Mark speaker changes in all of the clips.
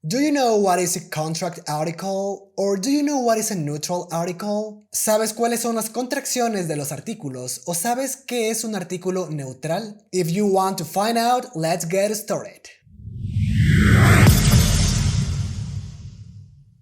Speaker 1: Do you know what is a contract article? Or do you know what is a neutral article? ¿Sabes cuáles son las contracciones de los artículos? ¿O sabes qué es un artículo neutral? If you want to find out, let's get started.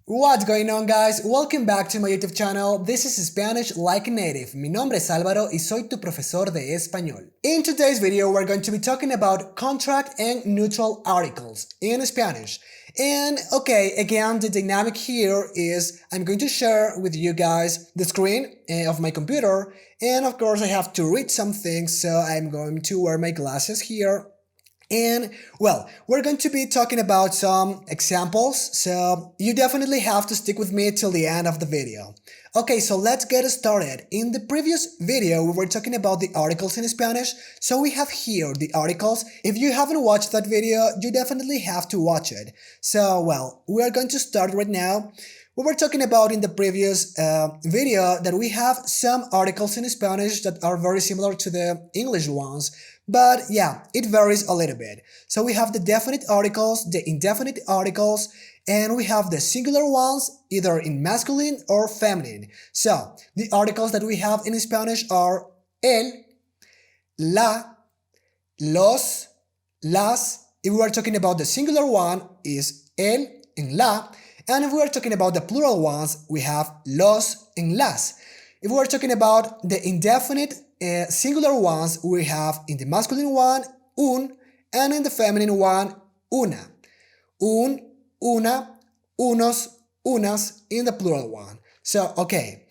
Speaker 1: What's going on, guys? Welcome back to my YouTube channel. This is Spanish Like a Native. Mi nombre es Álvaro y soy tu profesor de español. In today's video, we're going to be talking about contract and neutral articles in Spanish. And okay, again, the dynamic here is I'm going to share with you guys the screen of my computer. And of course, I have to read some things, so I'm going to wear my glasses here. And well, we're going to be talking about some examples, so you definitely have to stick with me till the end of the video. Okay, so let's get started. In the previous video, we were talking about the articles in Spanish, so we have here the articles. If you haven't watched that video, you definitely have to watch it. So, well, we are going to start right now. We were talking about in the previous video that we have some articles in Spanish that are very similar to the English ones. But yeah, it varies a little bit. So we have the definite articles, the indefinite articles, and we have the singular ones, either in masculine or feminine. So the articles that we have in Spanish are el, la, los, las. If we are talking about the singular one, is el and la. And if we are talking about the plural ones, we have los and las. If we are talking about the indefinite singular ones, we have in the masculine one, un, and in the feminine one, una. Un, una, unos, unas in the plural one. So, okay.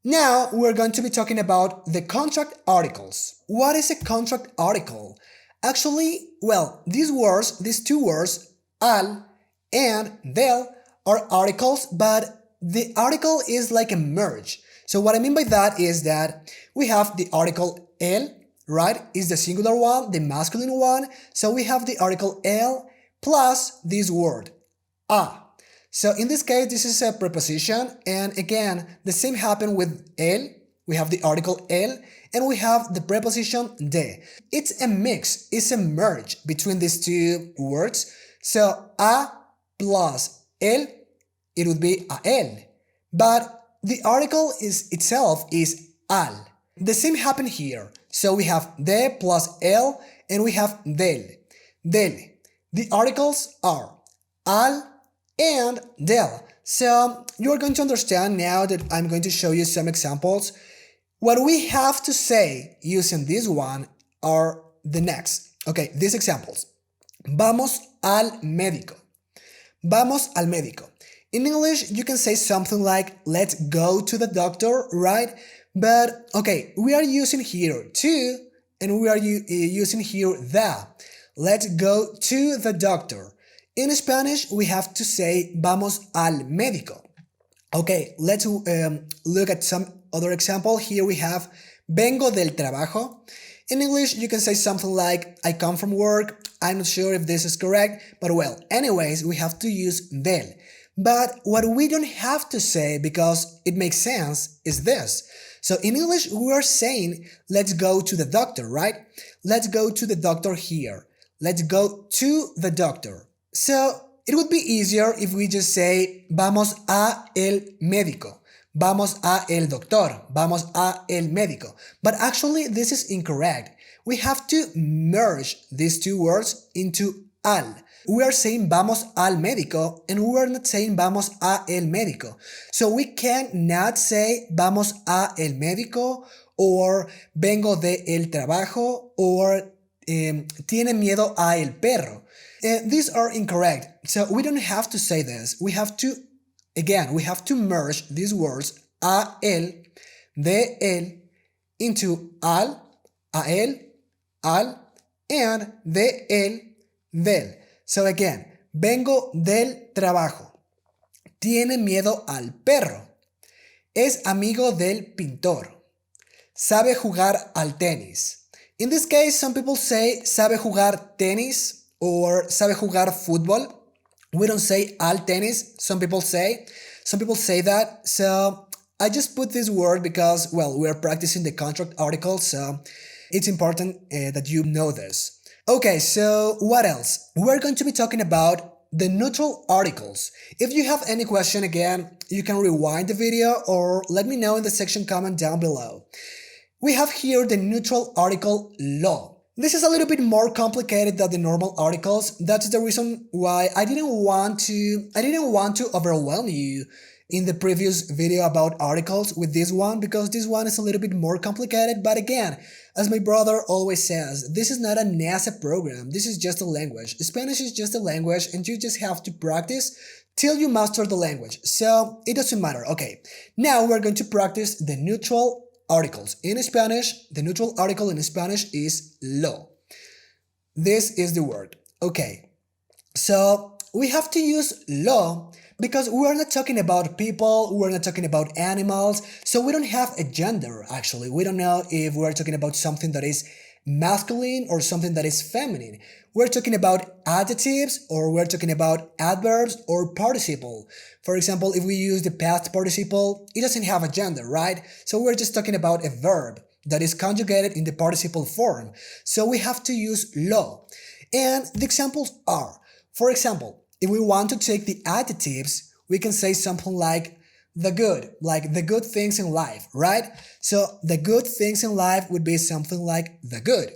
Speaker 1: Now, we're going to be talking about the contract articles. What is a contract article? Actually, well, these two words, al and del, are articles, but the article is like a merge. So what I mean by that is that we have the article el, right, is the singular one, the masculine one. So we have the article el plus this word, a. So in this case, this is a preposition. And again, the same happened with el. We have the article el and we have the preposition de. It's a mix, it's a merge between these two words. So a plus el, it would be a el. But the article itself is al. The same happened here. So we have de plus el and we have del. Del. The articles are al and del. So you are going to understand now that I'm going to show you some examples. What we have to say using this one are the next. Okay, these examples. Vamos al médico. Vamos al médico. In English, you can say something like, let's go to the doctor, right? But, okay, we are using here to, and we are using here the. Let's go to the doctor. In Spanish, we have to say, vamos al médico. Okay, let's look at some other example. Here we have, vengo del trabajo. In English, you can say something like, I come from work. I'm not sure if this is correct, but well, anyways, we have to use del. But what we don't have to say because it makes sense is this. So in English, we are saying, let's go to the doctor, right? Let's go to the doctor here. Let's go to the doctor. So it would be easier if we just say, vamos a el médico. Vamos a el doctor. Vamos a el médico. But actually, this is incorrect. We have to merge these two words into al. We are saying vamos al médico and we are not saying vamos a el médico. So we cannot say vamos a el médico or vengo de el trabajo or tiene miedo a el perro. These are incorrect. So we don't have to say this. We have to, again, we have to merge these words a el, de el into al, a el, al, and de el, del. So again, vengo del trabajo. Tiene miedo al perro. Es amigo del pintor. Sabe jugar al tenis. In this case, some people say sabe jugar tenis or sabe jugar fútbol. We don't say al tenis, some people say that. So I just put this word because, well, we're practicing the contract article, so it's important that you know this. Okay, so what else? We're going to be talking about the neutral articles. If you have any question again, you can rewind the video or let me know in the section comment down below. We have here the neutral article lo. This is a little bit more complicated than the normal articles. That's the reason why I didn't want to overwhelm you in the previous video about articles with this one, because this one is a little bit more complicated. But again, as my brother always says, this is not a NASA program. This is just a language. Spanish is just a language and you just have to practice till you master the language. So it doesn't matter. Okay, now we're going to practice the neutral articles. In Spanish, the neutral article in Spanish is lo. This is the word. Okay, so we have to use lo because we're not talking about people, we're not talking about animals, so we don't have a gender actually. We don't know if we're talking about something that is masculine or something that is feminine. We're talking about adjectives or we're talking about adverbs or participle. For example, if we use the past participle, it doesn't have a gender, right? So we're just talking about a verb that is conjugated in the participle form. So we have to use lo. And the examples are, for example, if we want to take the adjectives, we can say something like the good, like the good things in life, right? So the good things in life would be something like the good.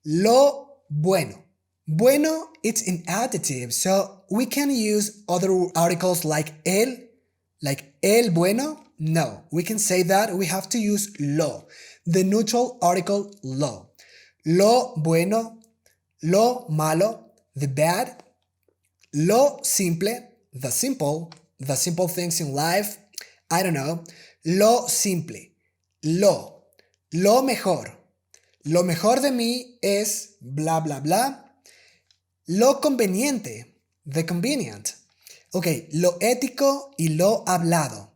Speaker 1: Lo bueno. Bueno, it's an adjective, so we can use other articles like el bueno. No, we can say that. We have to use lo, the neutral article lo. Lo bueno, lo malo, the bad. Lo simple, the simple things in life. I don't know. Lo simple, lo mejor. Lo mejor de mí es bla bla bla. Lo conveniente, the convenient. Okay, lo ético y lo hablado.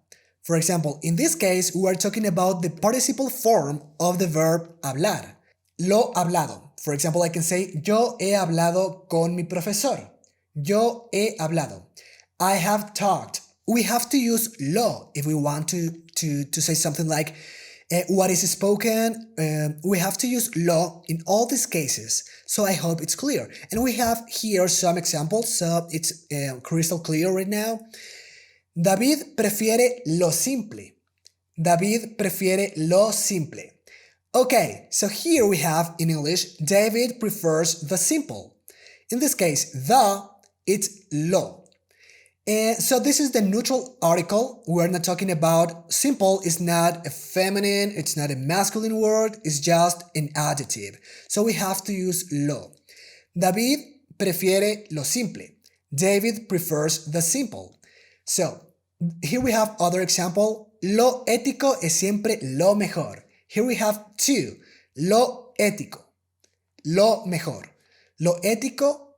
Speaker 1: For example, in this case, we are talking about the participle form of the verb hablar. Lo hablado. For example, I can say, yo he hablado con mi profesor. Yo he hablado. I have talked. We have to use lo if we want to say something like what is spoken. We have to use lo in all these cases. So I hope it's clear. And we have here some examples, so it's crystal clear right now. David prefiere lo simple. David prefiere lo simple. Okay, so here we have in English, David prefers the simple. In this case, it's lo. So this is the neutral article. We're not talking about simple. It's not a feminine, it's not a masculine word, it's just an adjective. So we have to use lo. David prefiere lo simple. David prefers the simple. So here we have other example. Lo ético es siempre lo mejor. Here we have two. Lo ético, lo mejor. Lo ético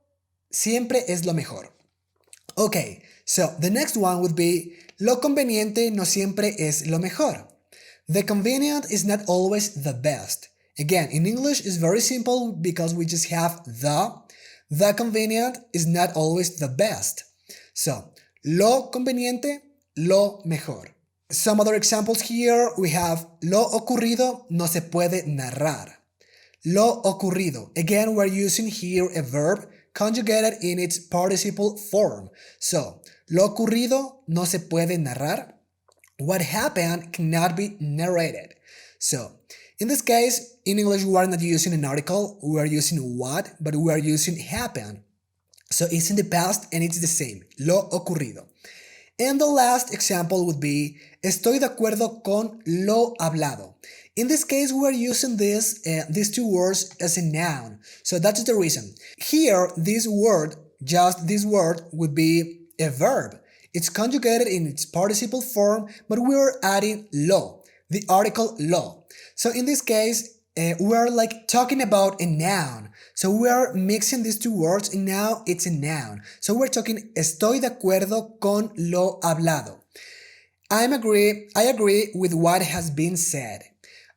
Speaker 1: siempre es lo mejor. Okay, so the next one would be lo conveniente no siempre es lo mejor. The convenient is not always the best. Again, in English it's very simple because we just have the. The convenient is not always the best. So, lo conveniente, lo mejor. Some other examples here, we have lo ocurrido no se puede narrar. Lo ocurrido. Again, we're using here a verb conjugated in its participle form. So, lo ocurrido no se puede narrar. What happened cannot be narrated. So, in this case, in English we are not using an article, we are using what, but we are using happen. So it's in the past and it's the same, lo ocurrido. And the last example would be, estoy de acuerdo con lo hablado. In this case, we are using these two words as a noun. So that's the reason. Here, this word, just this word, would be a verb. It's conjugated in its participle form, but we're adding lo, the article lo. So in this case, we're like talking about a noun. So we are mixing these two words and now it's a noun. So we're talking estoy de acuerdo con lo hablado. I agree with what has been said.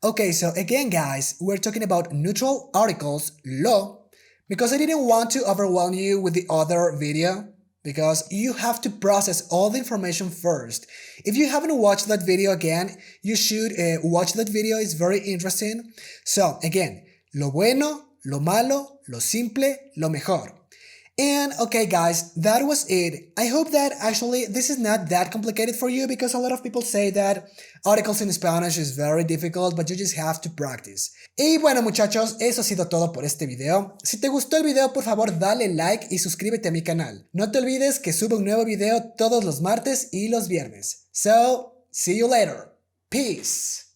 Speaker 1: Okay, so again guys, we're talking about neutral articles, lo, because I didn't want to overwhelm you with the other video, because you have to process all the information first. If you haven't watched that video again, you should watch that video, it's very interesting. So again, lo bueno, lo malo, lo simple, lo mejor. And okay guys, that was it. I hope that actually this is not that complicated for you because a lot of people say that articles in Spanish is very difficult, but you just have to practice. Y bueno muchachos, eso ha sido todo por este video. Si te gustó el video, por favor dale like y suscríbete a mi canal. No te olvides que subo un nuevo video todos los martes y los viernes. So, see you later. Peace.